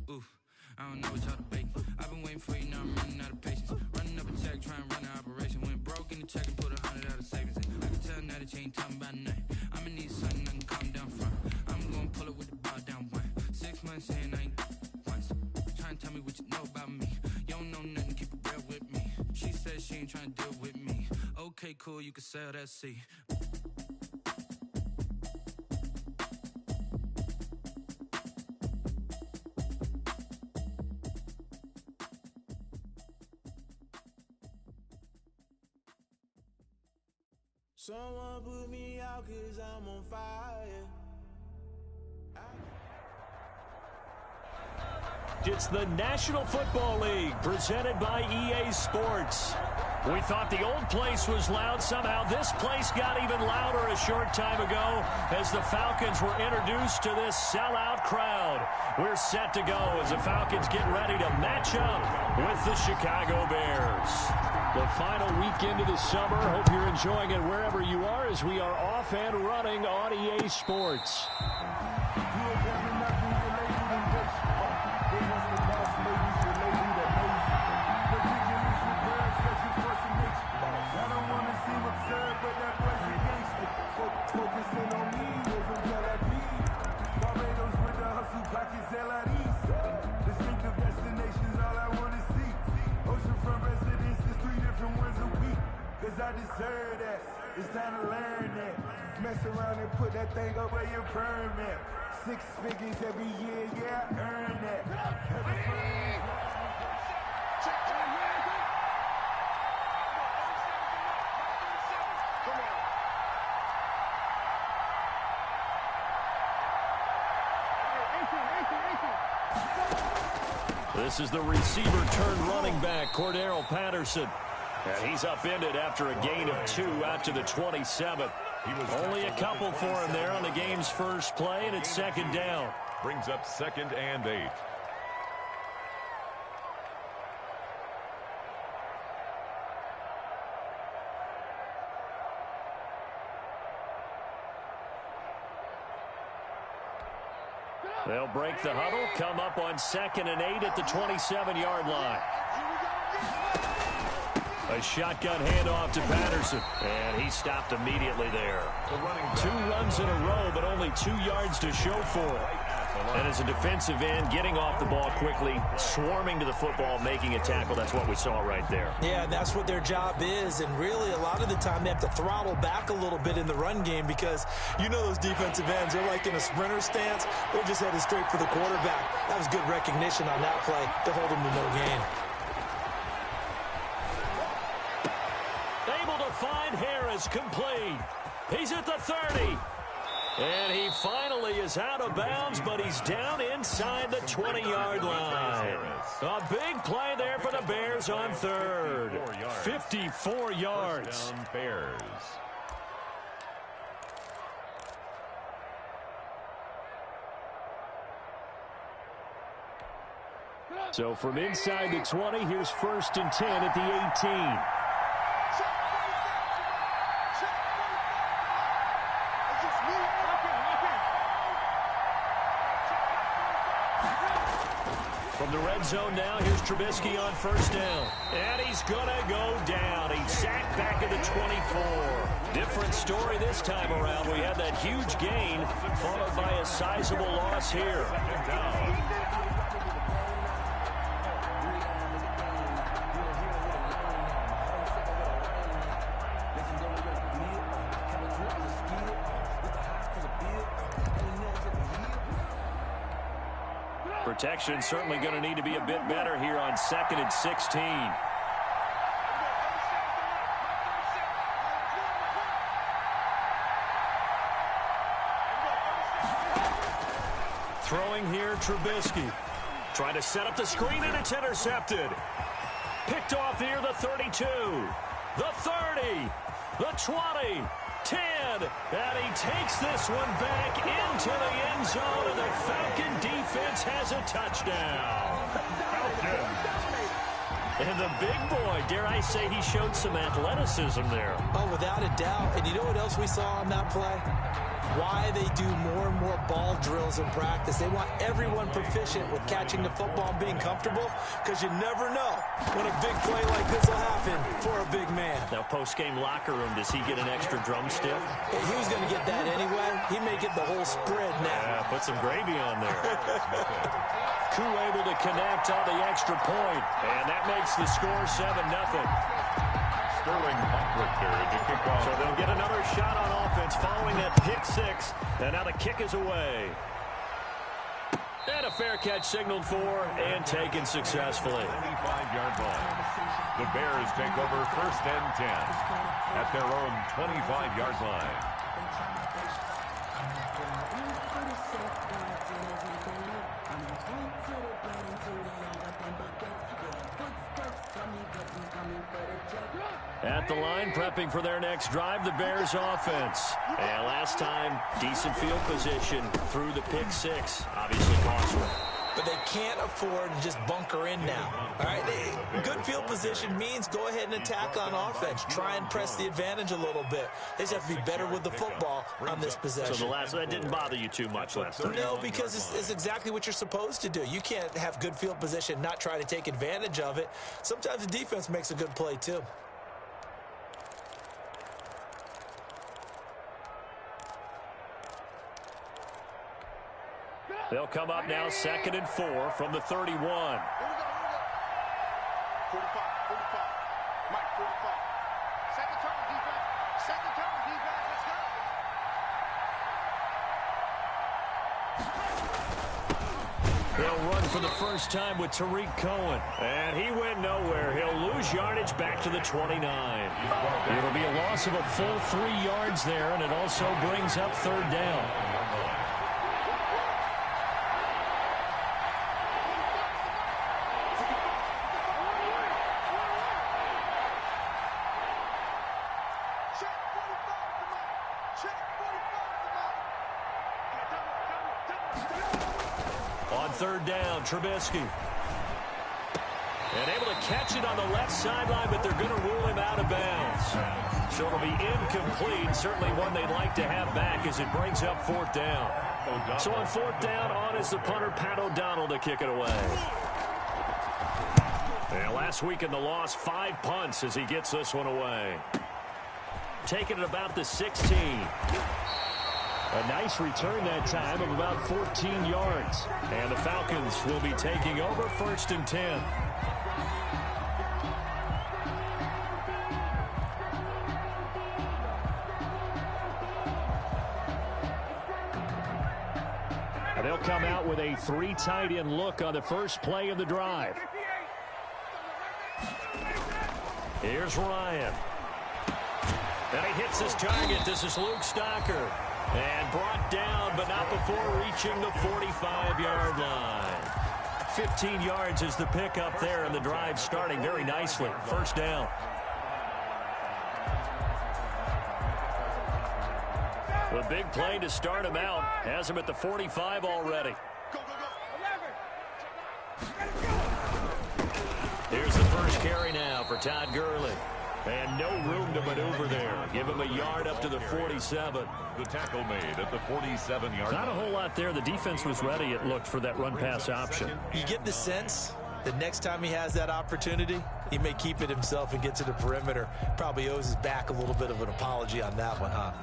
Ooh, I don't know what y'all debating. I've been waiting for you, now I'm running out of patience. Running up a check, trying to run an operation. Went broke in the check and put 100 out of savings in. I can tell now that you ain't talking about nothing. I'ma need something I can calm down front. I'm gonna pull it with the bar down one. 6 months saying I ain't once. Trying to tell me what you know about me. You don't know nothing, keep it real with me. She said she ain't trying to deal with me. Okay, cool, you can sell that seat. Someone put me out 'cause I'm on fire. It's the National Football League presented by EA Sports. We thought the old place was loud. Somehow this place got even louder a short time ago as the Falcons were introduced to this sellout crowd. We're set to go as the Falcons get ready to match up with the Chicago Bears. The final weekend of the summer. Hope you're enjoying it wherever you are as we are off and running on EA Sports. I deserve that. It's time to learn that. Mess around and put that thing up where your permit. 6 figures every year, yeah, I earn that. This is the receiver turned running back, Cordero Patterson. And he's upended after a gain of 2 out to the 27. Only a couple for him there on the game's first play, and it's second down. Brings up 2nd and 8. They'll break the huddle, come up on 2nd and 8 at the 27-yard line. A shotgun handoff to Patterson, and he stopped immediately there. 2 runs in a row, but only 2 yards to show for it. And as a defensive end, getting off the ball quickly, swarming to the football, making a tackle, that's what we saw right there. Yeah, that's what their job is, and really a lot of the time they have to throttle back a little bit in the run game because you know those defensive ends, they're like in a sprinter stance. They're just headed straight for the quarterback. That was good recognition on that play to hold him to no gain. Find Harris complete. He's at the 30. And he finally is out of bounds, but he's down inside the 20-yard line. A big play there for the Bears on 3rd. 54 yards. Bears. So from inside the 20, here's 1st and 10 at the 18. From the red zone now, here's Trubisky on 1st down. And he's going to go down. He's sacked back at the 24. Different story this time around. We had that huge gain, followed by a sizable loss here. Protection certainly going to need to be a bit better here on 2nd and 16. Throwing here, Trubisky. Trying to set up the screen, and it's intercepted. Picked off here, the 32, the 30, the 20, 10, and he takes this one back into the end zone, and the Falcon defense has a touchdown. And the big boy, dare I say, he showed some athleticism there. Oh, without a doubt. And you know what else we saw on that play? why they do more and more ball drills in practice. They want everyone proficient with catching the football and being comfortable, because you never know when a big play like this will happen for a big man. Now, post-game locker room, does he get an extra drumstick? Hey, he was going to get that anyway. He may get the whole spread now. Yeah, put some gravy on there. Koo able to connect on the extra point, and that makes the score 7-0. Sterling Bucklichter to kick off. So they'll get another shot on offense following that pick six, and now the kick is away. And a fair catch signaled for and taken successfully. 25-yard line. The Bears take over 1st and 10 at their own 25-yard line. At the line, prepping for their next drive, the Bears offense. And last time, decent field position through the pick six. Obviously costly. But they can't afford to just bunker in now. All right, good field position means go ahead and attack on offense. Try and press the advantage a little bit. They just have to be better with the football on this possession. So that didn't bother you too much last time? No, because it's exactly what you're supposed to do. You can't have good field position, not try to take advantage of it. Sometimes the defense makes a good play too. They'll come up now 2nd and 4 from the 31. 45, 45. Mike, 45. Second turn, defense. Second turn, defense. Let's go. They'll run for the first time with Tariq Cohen. And he went nowhere. He'll lose yardage back to the 29. It'll be a loss of a full 3 yards there, and it also brings up 3rd down. On 3rd down, Trubisky. And able to catch it on the left sideline, but they're going to rule him out of bounds. So it'll be incomplete. Certainly one they'd like to have back as it brings up 4th down. So on 4th down, on is the punter, Pat O'Donnell, to kick it away. And last week in the loss, 5 punts as he gets this one away. Taking it about the 16. A nice return that time of about 14 yards. And the Falcons will be taking over 1st and 10. And they'll come out with a 3 tight end look on the first play of the drive. Here's Ryan. And he hits his target. This is Luke Stocker. And brought down, but not before reaching the 45-yard line. 15 yards is the pickup there, and the drive starting very nicely. 1st down. The big play to start him out. Has him at the 45 already. Here's the first carry now for Todd Gurley. And no room to maneuver there. Give him a yard up to the 47. The tackle made at the 47-yard line. Not a whole lot there. The defense was ready, it looked, for that run-pass option. You get the sense that next time he has that opportunity, he may keep it himself and get to the perimeter. Probably owes his back a little bit of an apology on that one, huh?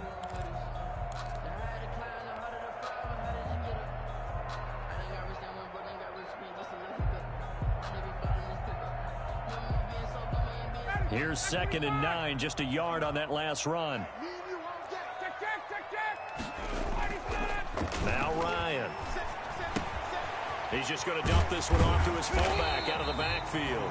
Here's 2nd and 9, just a yard on that last run. Now Ryan. He's just going to dump this one off to his fullback out of the backfield.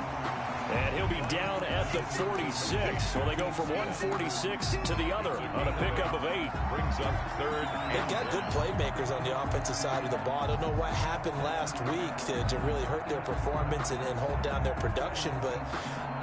And he'll be down at the 46. Well, they go from 146 to the other on a pickup of 8. Brings up 3rd. They've got good playmakers on the offensive side of the ball. I don't know what happened last week to really hurt their performance and hold down their production, but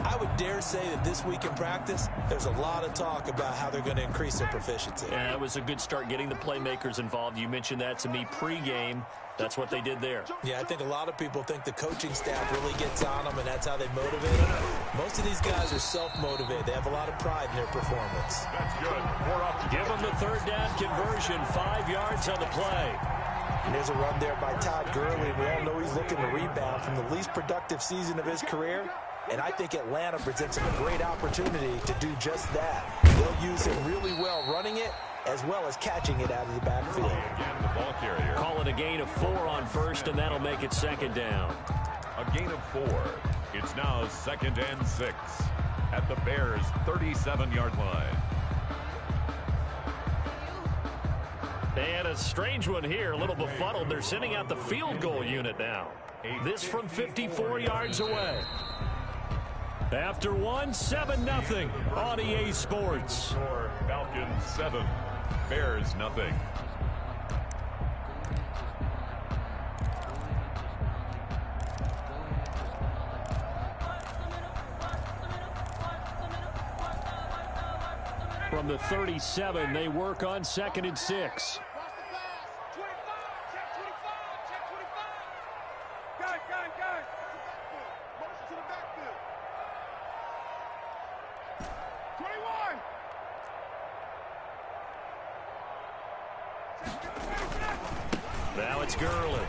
I would dare say that this week in practice, there's a lot of talk about how they're going to increase their proficiency. Yeah, it was a good start getting the playmakers involved. You mentioned that to me pregame. That's what they did there. Yeah, I think a lot of people think the coaching staff really gets on them, and that's how they motivate motivated. Most of these guys are self-motivated. They have a lot of pride in their performance. That's good. Give them the third down conversion, 5 yards on the play. And there's a run there by Todd Gurley. We all know he's looking to rebound from the least productive season of his career. And I think Atlanta presents him a great opportunity to do just that. They'll use him really well running it as well as catching it out of the backfield. Again, the ball carrier. Call it a gain of 4 on first, and that'll make it second down. A gain of 4. It's now 2nd and 6 at the Bears' 37-yard line. And a strange one here, a little befuddled. They're sending out the field goal unit now. This from 54 yards away. After one, 7-0 on EA Sports. Falcons 7, Bears nothing. From the 37, they work on 2nd and 6. Now it's Gurley.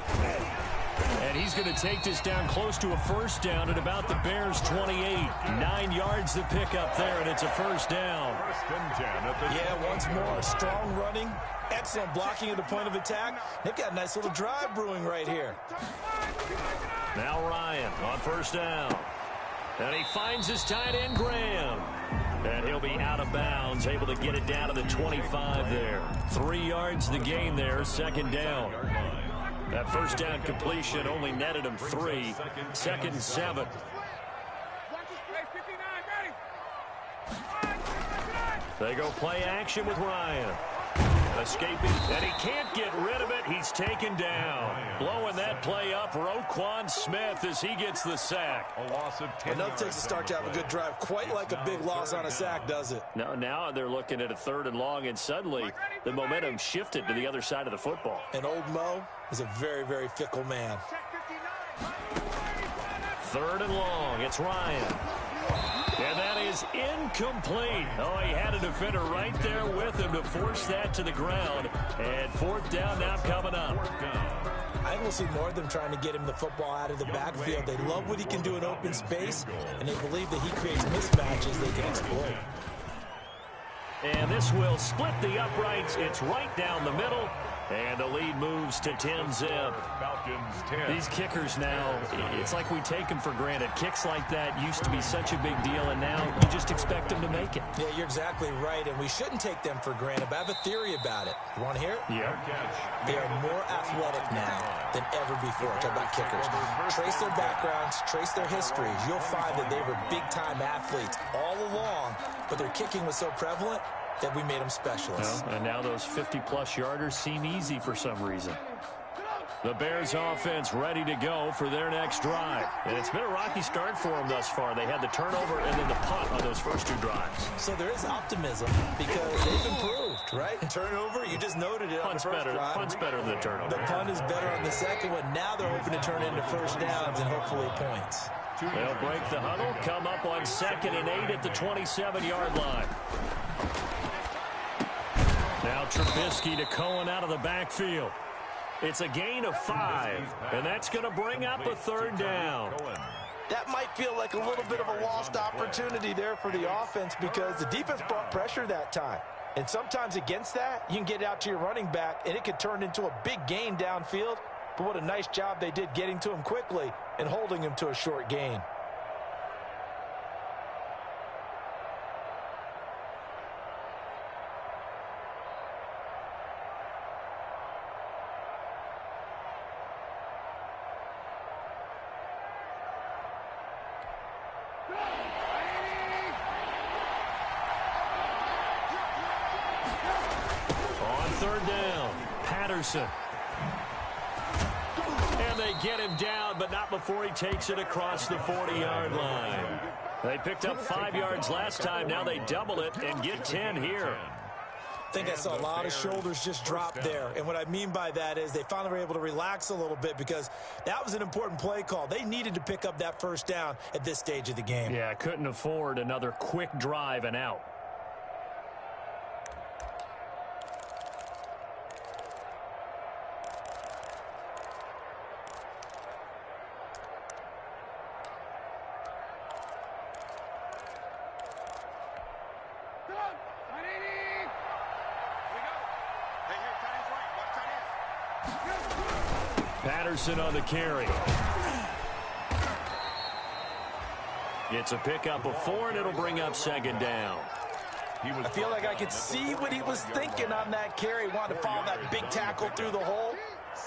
And he's going to take this down close to a first down at about the Bears' 28. 9 yards to pick up there, and it's a first down. First and 10 at the Yeah, once more, strong running, excellent blocking at the point of attack. They've got a nice little drive brewing right here. Now Ryan on first down. And he finds his tight end, Graham. And he'll be out of bounds, able to get it down to the 25 there. 3 yards the gain there, second down. That first down completion only netted him 3. 2nd and 7. They go play action with Ryan. Escaping, and he can't get rid of it. He's taken down. Blowing that play up, Roquan Smith as he gets the sack. A loss of 10 Enough takes a start to have a good drive. Quite like a big loss on a sack, does it? Now they're looking at a 3rd and long, and suddenly the momentum shifted to the other side of the football. And old Mo is a very, very fickle man. 3rd and long. It's Ryan. And that is incomplete. Oh, he had a defender right there with him to force that to the ground. And 4th down now coming up. I think we'll see more of them trying to get him the football out of the backfield. They love what he can do in open space, and they believe that he creates mismatches they can exploit. And this will split the uprights. It's right down the middle. And the lead moves to 10-zip. Falcons 10. These kickers now, it's like we take them for granted. Kicks like that used to be such a big deal, and now you just expect them to make it. Yeah, you're exactly right, and we shouldn't take them for granted, but I have a theory about it. You want to hear it? Yeah. They are more athletic now than ever before. Talk about kickers. Trace their backgrounds, trace their histories. You'll find that they were big-time athletes all along, but their kicking was so prevalent that we made them specialists. Well, and now those 50-plus yarders seem easy for some reason. The Bears offense ready to go for their next drive. And it's been a rocky start for them thus far. They had the turnover and then the punt on those first 2 drives. So there is optimism because they've improved, right? Turnover, you just noted it on the first drive. Punt's better than the turnover. The punt is better on the second one. Now they're hoping to turn it into first downs and hopefully points. They'll break the huddle, come up on 2nd and 8 at the 27-yard line. Now Trubisky to Cohen out of the backfield. It's a gain of 5, and that's going to bring up a 3rd down. That might feel like a little bit of a lost opportunity there for the offense because the defense brought pressure that time. And sometimes against that, you can get out to your running back, and it could turn into a big gain downfield. But what a nice job they did getting to him quickly and holding him to a short gain. On 3rd down, Patterson. And they get him down, but not before he takes it across the 40-yard line. They picked up 5 yards last time. Now they double it and get 10 here. think I saw a lot of shoulders just drop there. And what I mean by that is they finally were able to relax a little bit because that was an important play call. They needed to pick up that first down at this stage of the game. Yeah, couldn't afford another quick drive and out. Patterson on the carry. It's a pickup of 4, and it'll bring up second down. I feel like I could see what he was thinking on that carry. Wanted to follow that big tackle through the hole.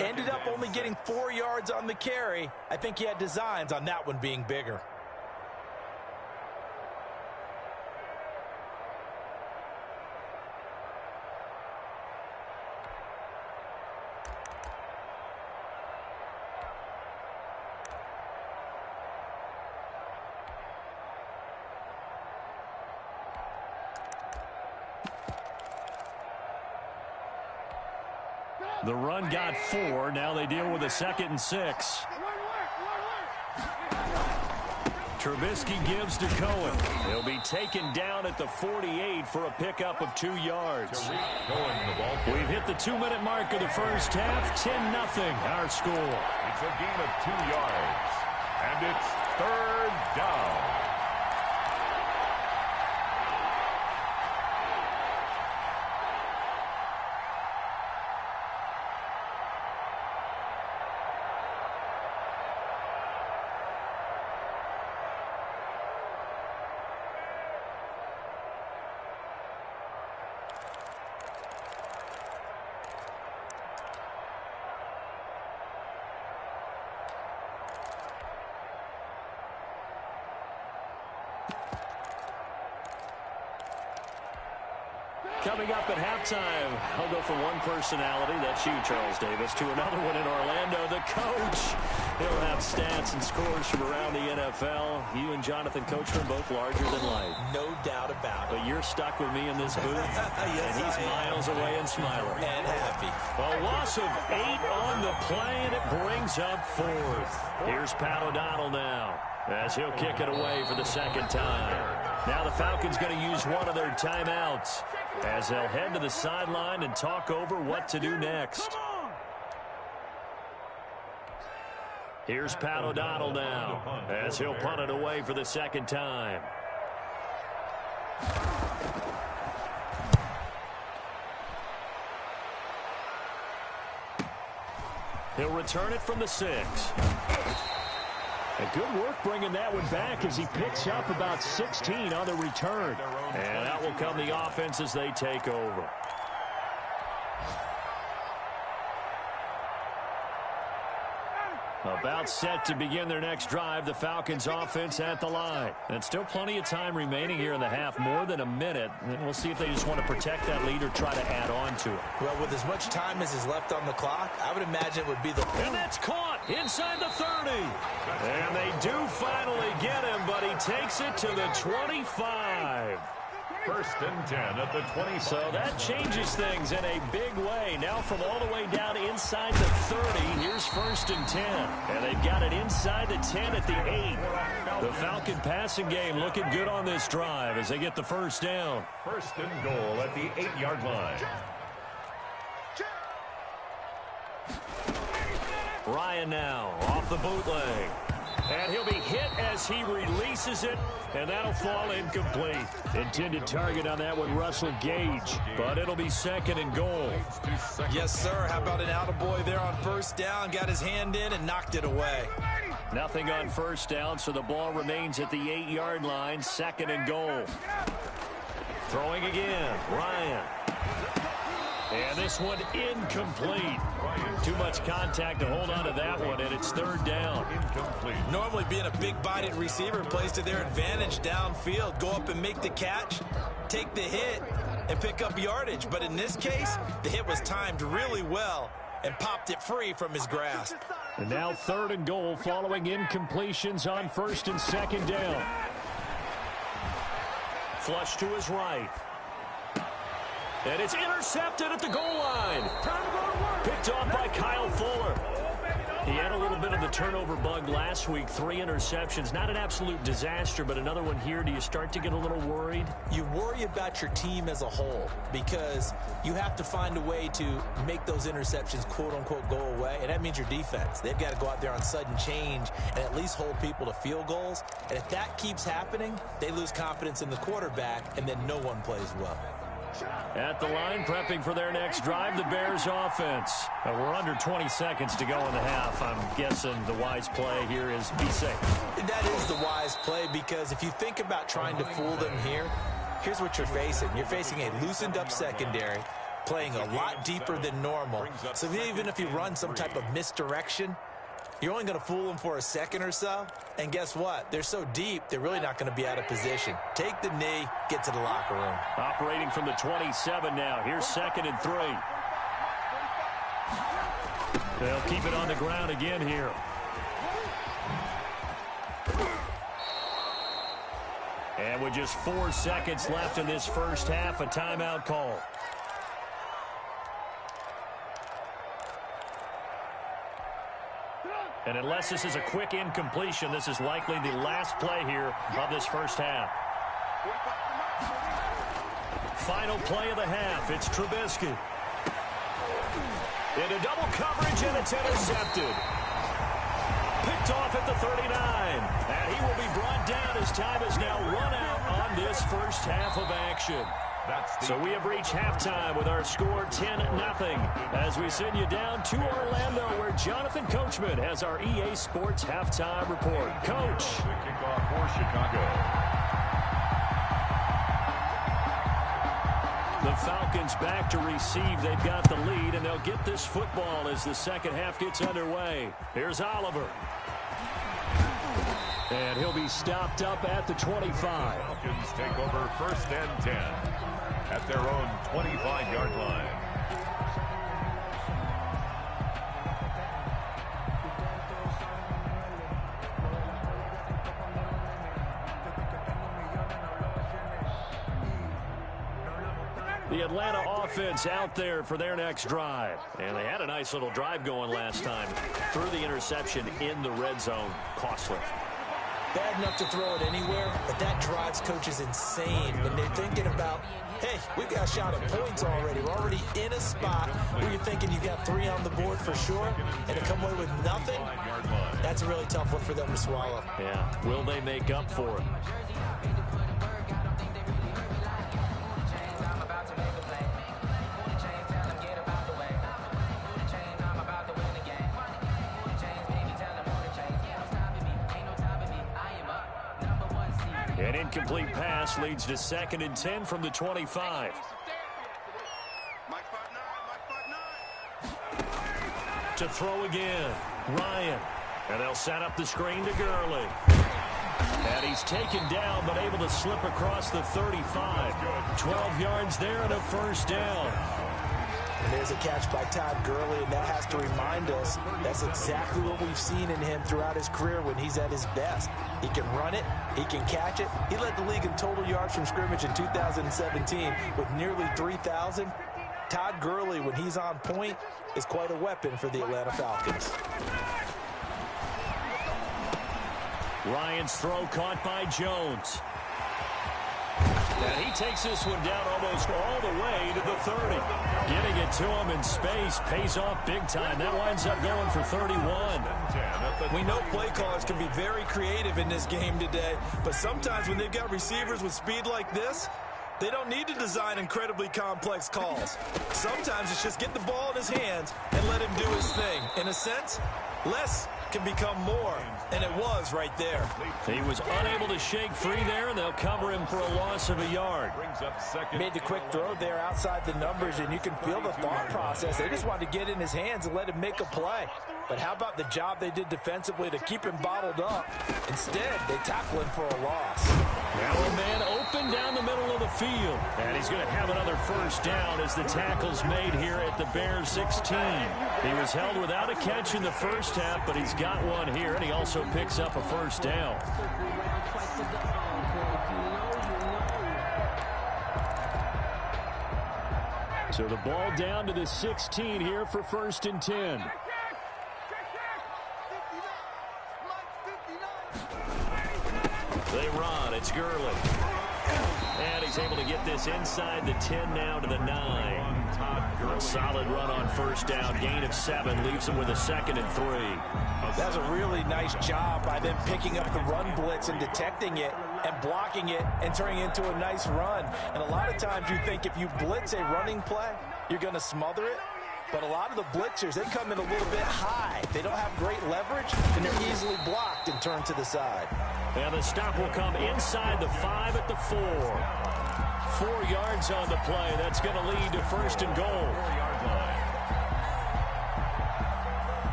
Ended up only getting 4 yards on the carry. I think he had designs on that one being bigger. The run got 4. Now they deal with a 2nd and 6. Trubisky gives to Cohen. He'll be taken down at the 48 for a pickup of 2 yards. We've hit the 2-minute mark of the first half. 10-0 our score. It's a gain of 2 yards. And it's 3rd down. Coming up at halftime, I'll go from one personality, that's you, Charles Davis, to another one in Orlando, the coach. He'll have stats and scores from around the NFL. You and Jonathan Coachman both larger than life. No doubt about it. But you're stuck with me in this booth, Yes, and he's miles away and smiling. And happy. A loss of 8 on the play, and it brings up 4th. Here's Pat O'Donnell now, as he'll kick it away for the 2nd time. Now the Falcons going to use one of their timeouts as they'll head to the sideline and talk over what to do next. Here's Pat O'Donnell now as he'll punt it away for the 2nd time. He'll return it from the 6. And good work bringing that one back as he picks up about 16 on the return. And out will come the offense as they take over. About set to begin their next drive, the Falcons offense at the line. And still plenty of time remaining here in the half, more than a minute. And we'll see if they just want to protect that lead or try to add on to it. Well, with as much time as is left on the clock, I would imagine it would be the... And that's caught inside the 30. And they do finally get him, but he takes it to the 25. 1st and 10 at the 25. So that changes things in a big way. Now from all the way down inside the 30, here's 1st and 10. And they've got it inside the 10 at the 8. The Falcon passing game looking good on this drive as they get the 1st down. 1st and goal at the 8-yard line. Ryan now off the bootleg. And he'll be hit as he releases it, and that'll fall incomplete. Intended target on that one, Russell Gage, but it'll be 2nd and goal. Yes, sir. How about an attaboy there on 1st down? Got his hand in and knocked it away. Nothing on 1st down, so the ball remains at the 8-yard line, 2nd and goal. Throwing again, Ryan. And this one incomplete. Too much contact to hold on to that one, and it's 3rd down. Incomplete. Normally being a big-bodied receiver plays to their advantage downfield. Go up and make the catch, take the hit, and pick up yardage. But in this case, the hit was timed really well and popped it free from his grasp. And now 3rd and goal following incompletions on 1st and 2nd down. Flush to his right. And it's intercepted at the goal line. Picked off by Kyle Fuller. He had a little bit of the turnover bug last week, 3 interceptions. Not an absolute disaster, but another one here. Do you start to get a little worried? You worry about your team as a whole because you have to find a way to make those interceptions, quote-unquote, go away, and that means your defense. They've got to go out there on sudden change and at least hold people to field goals. And if that keeps happening, they lose confidence in the quarterback, and then no one plays well. At the line, prepping for their next drive, the Bears offense. We're under 20 seconds to go in the half. I'm guessing the wise play here is be safe. That is the wise play because if you think about trying to fool them here, here's what you're facing. You're facing a loosened up secondary, playing a lot deeper than normal. So even if you run some type of misdirection, you're only going to fool them for a second or so. And guess what? They're so deep, they're really not going to be out of position. Take the knee, get to the locker room. Operating from the 27 now. Here's 2nd and 3. They'll keep it on the ground again here. And with just 4 seconds left in this first half, a timeout call. And unless this is a quick incompletion, this is likely the last play here of this first half. Final play of the half. It's Trubisky. Into double coverage, and it's intercepted. Picked off at the 39. And he will be brought down as time is now run out on this first half of action. So we have reached halftime with our score 10-0 as we send you down to Orlando where Jonathan Coachman has our EA Sports halftime report. Coach. The kickoff for Chicago. The Falcons back to receive. They've got the lead, and they'll get this football as the second half gets underway. Here's Oliver. And he'll be stopped up at the 25. Falcons take over 1st and 10 at their own 25-yard line. The Atlanta offense out there for their next drive. And they had a nice little drive going last time. Threw the interception in the red zone. Costly. Bad enough to throw it anywhere, but that drives coaches insane when they're thinking about, hey, we've got a shot at points already. We're already in a spot where you're thinking you got 3 on the board for sure, and to come away with nothing, that's a really tough one for them to swallow. Yeah, will they make up for it? An incomplete pass leads to 2nd and 10 from the 25. To throw again, Ryan. And they'll set up the screen to Gurley. And he's taken down, but able to slip across the 35. 12 yards there and a first down. And there's a catch by Todd Gurley, and that has to remind us that's exactly what we've seen in him throughout his career when he's at his best. He can run it. He can catch it. He led the league in total yards from scrimmage in 2017 with nearly 3,000. Todd Gurley, when he's on point, is quite a weapon for the Atlanta Falcons. Ryan's throw caught by Jones. And he takes this one down almost all the way to the 30. Getting it to him in space pays off big time. That winds up going for 31. We know play callers can be very creative in this game today, but sometimes when they've got receivers with speed like this, they don't need to design incredibly complex calls. Sometimes it's just get the ball in his hands and let him do his thing. In a sense, less can become more, and it was right there. He was unable to shake free there, and they'll cover him for a loss of a yard. Made the quick throw there outside the numbers, and you can feel the thought process. They just wanted to get in his hands and let him make a play. But how about the job they did defensively to keep him bottled up? Instead, they tackle him for a loss. Now a man open down the middle of the field. And he's going to have another first down as the tackle's made here at the Bears 16. He was held without a catch in the first half, but he's got one here, and he also picks up a first down. So the ball down to the 16 here for 1st and 10. They run. It's Gurley. And he's able to get this inside the 10 now to the 9. A solid run on 1st down. Gain of 7 leaves him with a 2nd and 3. That's a really nice job by them picking up the run blitz and detecting it and blocking it and turning it into a nice run. And a lot of times you think if you blitz a running play, you're going to smother it. But a lot of the blitzers, they come in a little bit high. They don't have great leverage, and they're easily blocked and turned to the side. And the stop will come inside the 5 at the 4. 4 yards on the play. That's going to lead to 1st and goal. 4-yard line.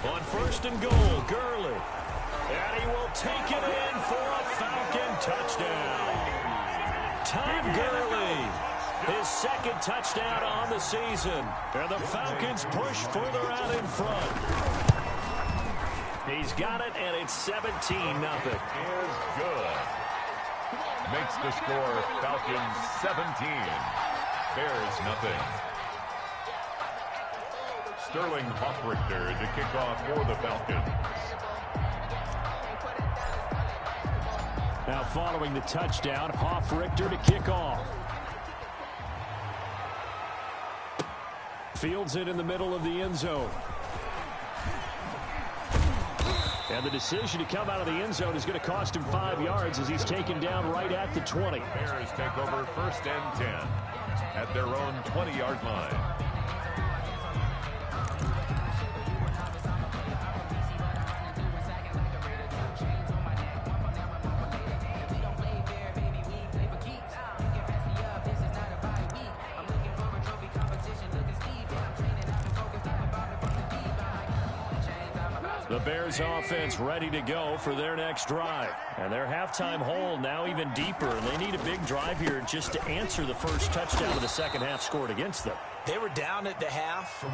On 1st and goal, Gurley. And he will take it in for a Falcon touchdown. Todd Gurley, his 2nd touchdown on the season. And the Falcons push further out in front. He's got it, and it's 17-0. Is good. Makes the score Falcons 17. Bears nothing. Sterling Hoffrichter to kick off for the Falcons. Now following the touchdown, Hoffrichter to kick off. Fields it in the middle of the end zone. And the decision to come out of the end zone is going to cost him 5 yards as he's taken down right at the 20. Bears take over 1st and 10 at their own 20-yard line. The Bears offense ready to go for their next drive. And their halftime hole now even deeper. And they need a big drive here just to answer the first touchdown of the second half scored against them. They were down at the half.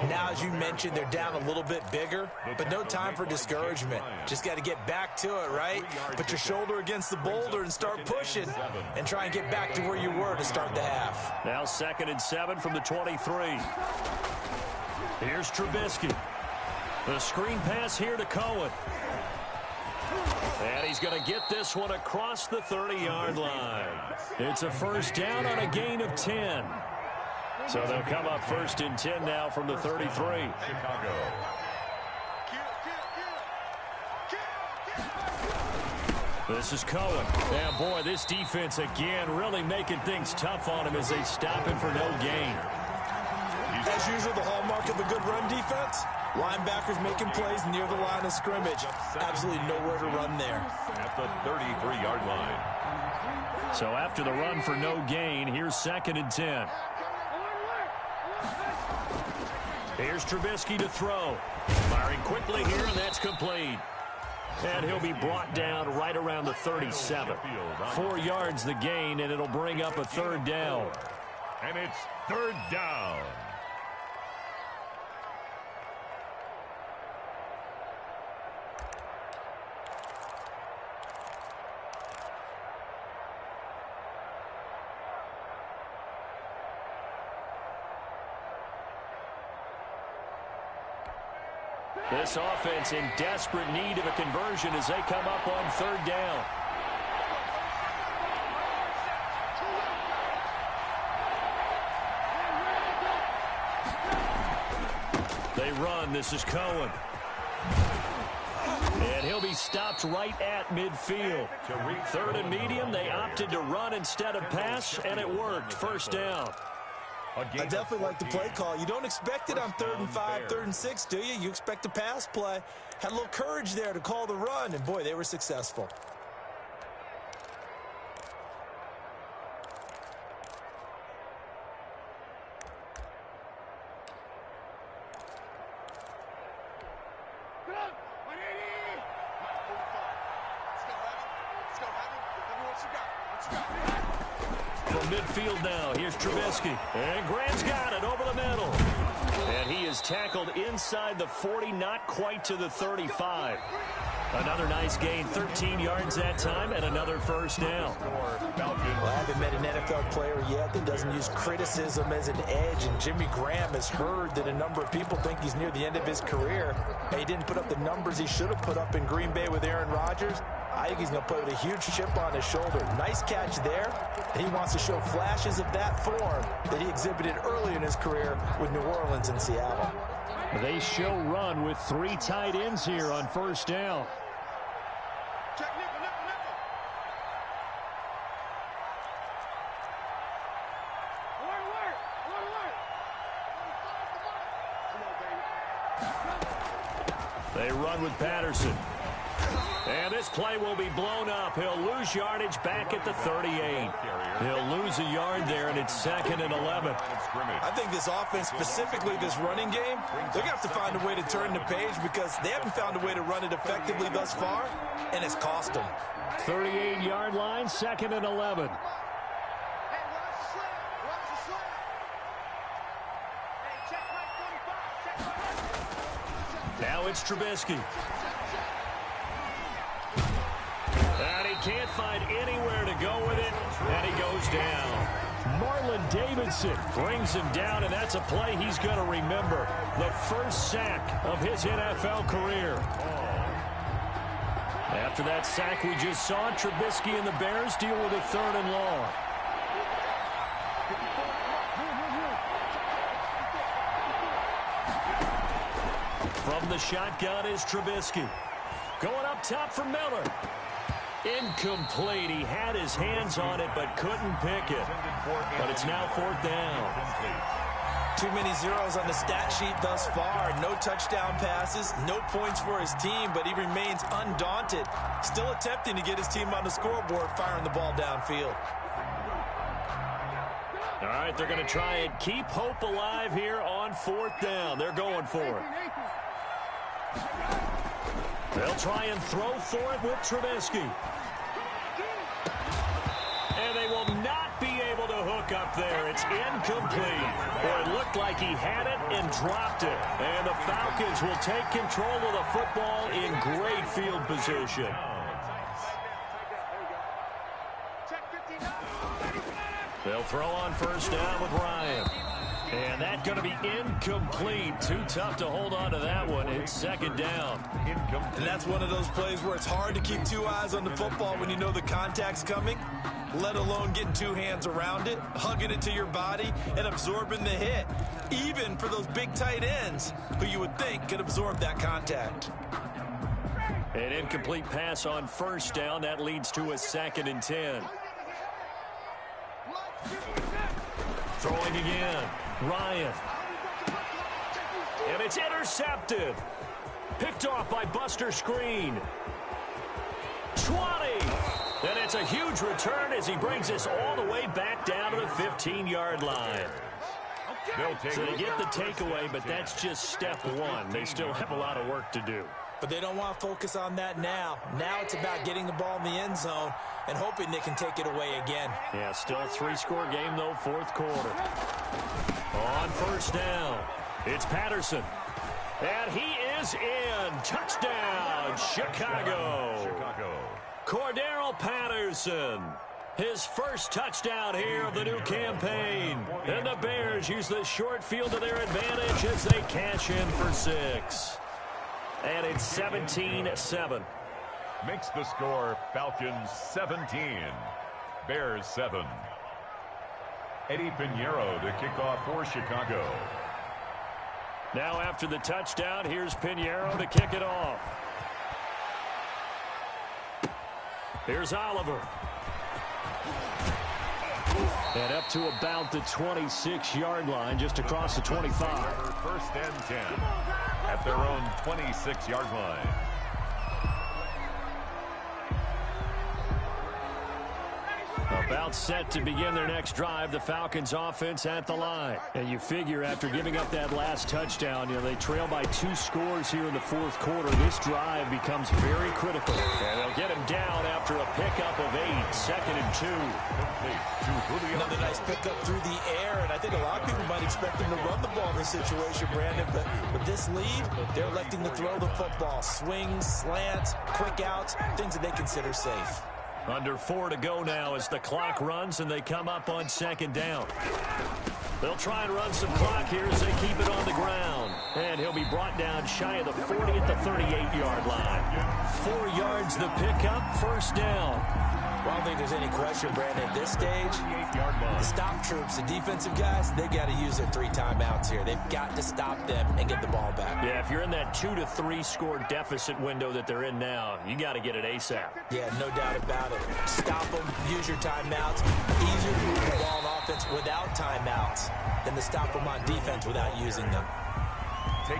Now, as you mentioned, they're down a little bit bigger, but no time for discouragement. Just got to get back to it, right? Put your shoulder against the boulder and start pushing and try and get back to where you were to start the half. Now 2nd and 7 from the 23. Here's Trubisky. The screen pass here to Cohen. And he's going to get this one across the 30-yard line. It's a 1st down on a gain of 10. So they'll come up 1st and 10 now from the 33. Chicago. This is Cohen. And boy, this defense again really making things tough on him as they stop him for no gain. As usual, the hallmark of a good run defense, linebackers making plays near the line of scrimmage. Absolutely nowhere to run there. At the 33-yard line. So after the run for no gain, here's 2nd and 10. Here's Trubisky to throw. Firing quickly here, and that's complete. And he'll be brought down right around the 37. 4 yards the gain, and it'll bring up a 3rd down. And it's 3rd down. This offense in desperate need of a conversion as they come up on 3rd down. They run. This is Cohen. And he'll be stopped right at midfield. 3rd and medium. They opted to run instead of pass, and it worked. 1st down. I definitely like the play call. You don't expect it on 3rd and 5, 3rd and 6, do you? You expect a pass play. Had a little courage there to call the run, and boy, they were successful. From midfield now, here's Trubisky. And Graham's got it over the middle. And he is tackled inside the 40, not quite to the 35. Another nice gain, 13 yards that time, and another first down. Well, I haven't met an NFL player yet that doesn't use criticism as an edge, and Jimmy Graham has heard that a number of people think he's near the end of his career. He didn't put up the numbers he should have put up in Green Bay with Aaron Rodgers. I think he's going to play with a huge chip on his shoulder. Nice catch there, and he wants to show flashes of that form that he exhibited early in his career with New Orleans and Seattle. They show run with 3 tight ends here on first down. Check nickel, nickel, nickel. Alert, alert, alert. Come on, baby. They run with Patterson. And this play will be blown up. He'll lose yardage back at the 38. He'll lose a yard there, and it's 2nd and 11. I think this offense, specifically this running game, they're going to have to find a way to turn the page because they haven't found a way to run it effectively thus far, and it's cost them. 38-yard line, 2nd and 11. Hey, watch the slip. Watch the slip. Hey, check right 45. Check right. Now it's Trubisky. And he can't find anywhere to go with it, and he goes down. Marlon Davidson brings him down, and that's a play he's going to remember. The first sack of his NFL career. After that sack we just saw, Trubisky and the Bears deal with a 3rd and long. From the shotgun is Trubisky. Going up top for Miller. Incomplete. He had his hands on it but couldn't pick it. But it's now 4th down. Too many zeros on the stat sheet thus far. No touchdown passes, no points for his team, but he remains undaunted. Still attempting to get his team on the scoreboard, firing the ball downfield. All right, they're going to try and keep hope alive here on 4th down. They're going for it. They'll try and throw for it with Trubisky. And they will not be able to hook up there. It's incomplete. Or it looked like he had it and dropped it. And the Falcons will take control of the football in great field position. They'll throw on first down with Ryan. And that's going to be incomplete. Too tough to hold on to that one. It's 2nd down. And that's one of those plays where it's hard to keep 2 eyes on the football when you know the contact's coming, let alone getting 2 hands around it, hugging it to your body, and absorbing the hit. Even for those big tight ends who you would think could absorb that contact. An incomplete pass on first down. That leads to a 2nd and 10. Throwing again. Ryan. And it's intercepted. Picked off by Buster Screen. 20. And it's a huge return as he brings us all the way back down to the 15-yard line. So they get the takeaway, but that's just step 1. They still have a lot of work to do. But they don't want to focus on that now. Now it's about getting the ball in the end zone and hoping they can take it away again. Yeah, still a 3-score game, though, 4th quarter. On first down, it's Patterson. And he is in. Touchdown, Chicago. Cordero Patterson. His first touchdown here of the new campaign. And the Bears use the short field to their advantage as they cash in for 6. And it's 17-7. Makes the score Falcons 17, Bears 7. Eddie Pinheiro to kick off for Chicago. Now after the touchdown, here's Pinheiro to kick it off. Here's Oliver. And up to about the 26-yard line, just across the 25. 1st and 10 at their own 26-yard line. A About set to begin their next drive, the Falcons offense at the line. And you figure after giving up that last touchdown, they trail by 2 scores here in the fourth quarter. This drive becomes very critical. And they'll get him down after a pickup of 8, 2nd and 2. Another nice pickup through the air, and I think a lot of people might expect him to run the ball in this situation, Brandon, but with this lead, they're electing to throw the football. Swings, slants, quick outs, things that they consider safe. Under 4 to go now as the clock runs and they come up on 2nd down. They'll try and run some clock here as they keep it on the ground. And he'll be brought down shy of the 40 at the 38-yard line. 4 yards the pickup, 1st down. Well, I don't think there's any question, Brandon, at this stage, the stop troops, the defensive guys, they got to use their 3 timeouts here. They've got to stop them and get the ball back. Yeah, if you're in that 2 to 3 score deficit window that they're in now, you got to get it ASAP. Yeah, no doubt about it. Stop them, use your timeouts. Easier to move the ball on offense without timeouts than to stop them on defense without using them.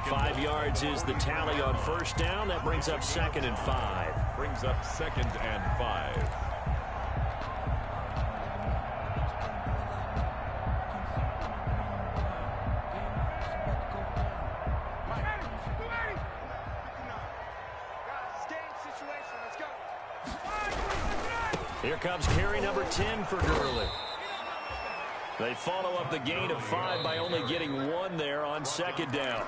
5 yards is the tally on 1st down. That brings up 2nd and 5. Brings up 2nd and 5. Here comes carry number 10 for Gurley. They follow up the gain of 5 by only getting 1 there on 2nd down.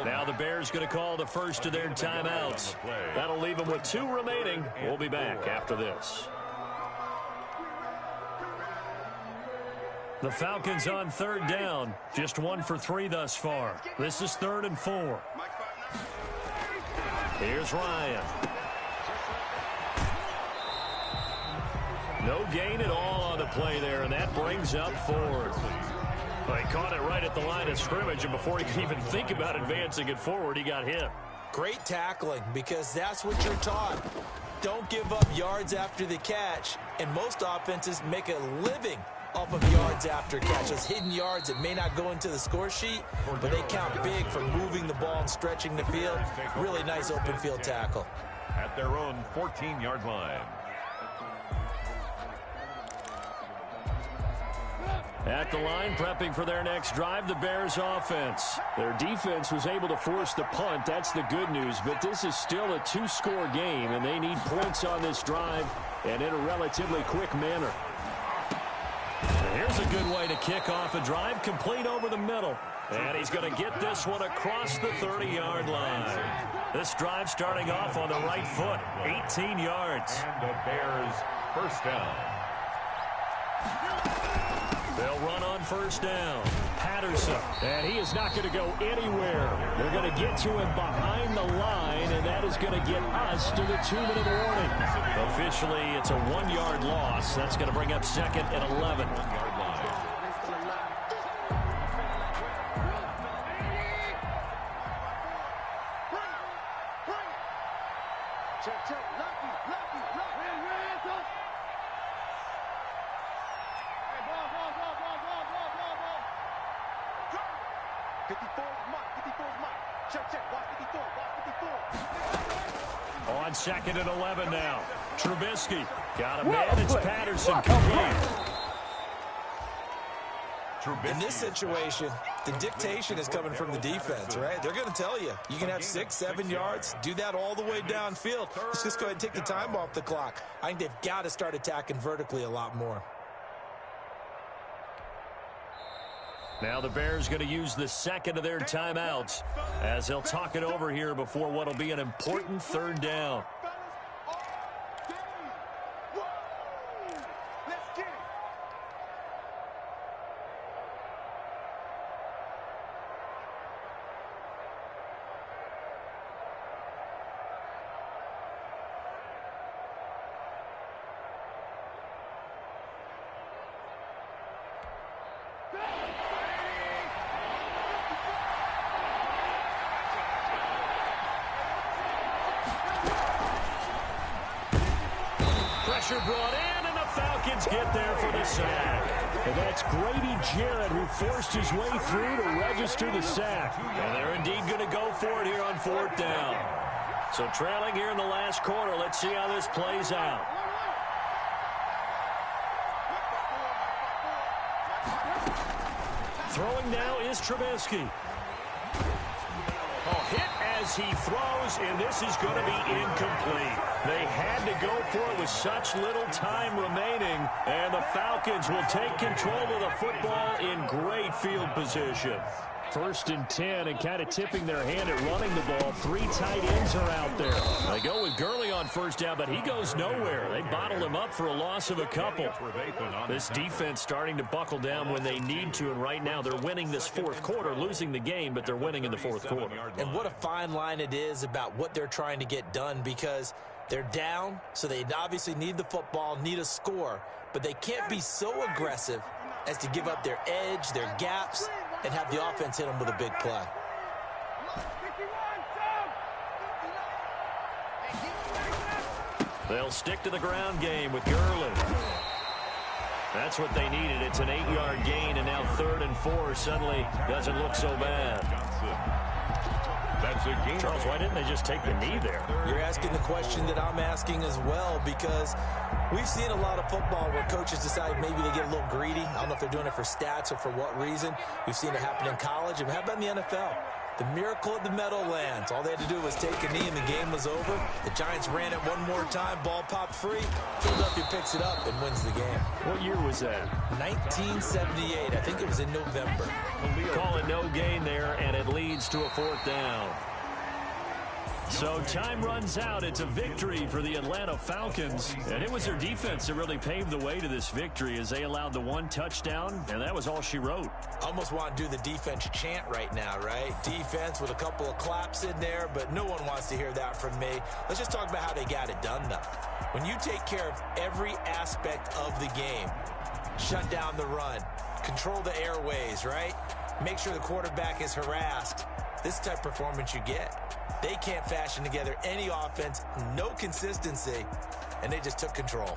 Now the Bears going to call the first of their timeouts. That'll leave them with 2 remaining. We'll be back after this. The Falcons on 3rd down. Just 1 for 3 thus far. This is 3rd and 4. Here's Ryan. No gain at all on the play there, and that brings up 4th. He caught it right at the line of scrimmage, and before he could even think about advancing it forward, he got hit. Great tackling, because that's what you're taught. Don't give up yards after the catch, and most offenses make a living off of yards after catch. Those hidden yards that may not go into the score sheet, but they count big for moving the ball and stretching the field. Really nice open field tackle. At their own 14-yard line. At the line, prepping for their next drive, the Bears offense. Their defense was able to force the punt. That's the good news, but this is still a 2-score game, and they need points on this drive and in a relatively quick manner. Here's a good way to kick off a drive, complete over the middle. And he's going to get this one across the 30-yard line. This drive starting off on the right foot, 18 yards. And the Bears first down. They'll run on 1st down. Patterson, and he is not going to go anywhere. They're going to get to him behind the line, and that is going to get us to the 2-minute warning. Officially, it's a 1-yard loss. That's going to bring up 2nd and 11. On 2nd and 11 now. Trubisky got a man. It's Patterson complete. In this situation, the dictation is coming from the defense, right? They're going to tell you, you can have 6, 7 yards, do that all the way downfield. Let's just go ahead and take the time off the clock. I think they've got to start attacking vertically a lot more. Now the Bears going to use the 2nd of their timeouts as they'll talk it over here before what will be an important 3rd down. Pressure brought in, and the Falcons get there for the sack. And that's Grady Jarrett who forced his way through to register the sack. And they're indeed going to go for it here on 4th down. So trailing here in the last quarter, let's see how this plays out. Throwing now is Trubisky. Oh, hit as he throws, and this is going to be incomplete. They had to go for it with such little time remaining, and the Falcons will take control of the football in great field position. 1st and 10, and kind of tipping their hand at running the ball. 3 tight ends are out there. They go with Gurley on 1st down, but he goes nowhere. They bottle him up for a loss of a couple. This defense starting to buckle down when they need to, and right now they're winning this 4th quarter, losing the game, but they're winning in the 4th quarter. And what a fine line it is about what they're trying to get done, because they're down, so they obviously need the football, need a score, but they can't be so aggressive as to give up their edge, their gaps, and have the offense hit them with a big play. They'll stick to the ground game with Gurley. That's what they needed. It's an 8-yard gain, and now 3rd and 4 suddenly doesn't look so bad. That's a game. Charles, why didn't they just take the knee there? You're asking the question that I'm asking as well, because we've seen a lot of football where coaches decide maybe they get a little greedy. I don't know if they're doing it for stats or for what reason. We've seen it happen in college. And how about in the NFL? The miracle of the Meadowlands. All they had to do was take a knee and the game was over. The Giants ran it one more time. Ball popped free. Philadelphia picks it up and wins the game. What year was that? 1978. I think it was in November. Call it no gain there, and it leads to a 4th down. So time runs out. It's a victory for the Atlanta Falcons. And it was their defense that really paved the way to this victory as they allowed the 1 touchdown, and that was all she wrote. Almost want to do the defense chant right now, right? Defense with a couple of claps in there, but no one wants to hear that from me. Let's just talk about how they got it done, though. When you take care of every aspect of the game, shut down the run, control the airways, right? Make sure the quarterback is harassed. This type of performance you get. They can't fashion together any offense, no consistency, and they just took control.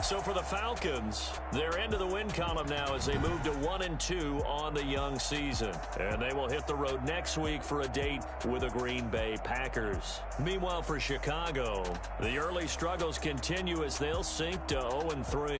So for the Falcons, they're into the win column now as they move to 1-2 on the young season. And they will hit the road next week for a date with the Green Bay Packers. Meanwhile, for Chicago, the early struggles continue as they'll sink to 0-3.